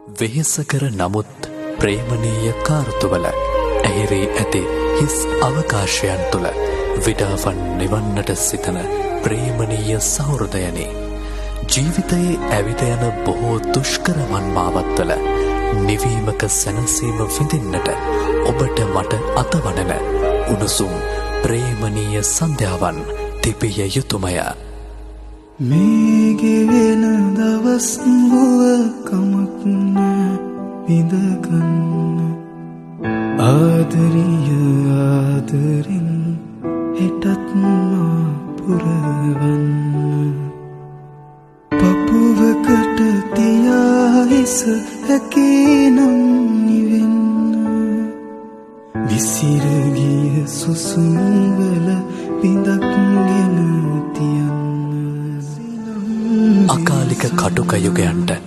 වෙහෙසකර නමුත් ප්‍රේමණීය කාර්තුවල ඇහිරී ඇති හිස් අවකාශයන් තුළ විඩාවන් නිවන්නට සිතන ප්‍රේමණීය සහෘදයනි. ජීවිතයේ ඇවිත යන බොහෝ දුෂ්කර මන්මාවත්වල නිවීමක සැනසීම විඳින්නට ඔබට මට අතවනන උණුසුම් ප්‍රේමණීය සන්ධ්‍යාවන් තිබිය යුතුමය. මේ ගෙවෙන දවස් කමක් නෑ විඳගන්න ආදරිය ආදරෙන් හෙටත් මා පුරවන්න පපුවකට තියා හිස හැකිනම් නිවෙන්න විසිර ගිය සුසුම්වල බිඳක් ගෙන තියන්න අකාලික කටුක යුගයන්ට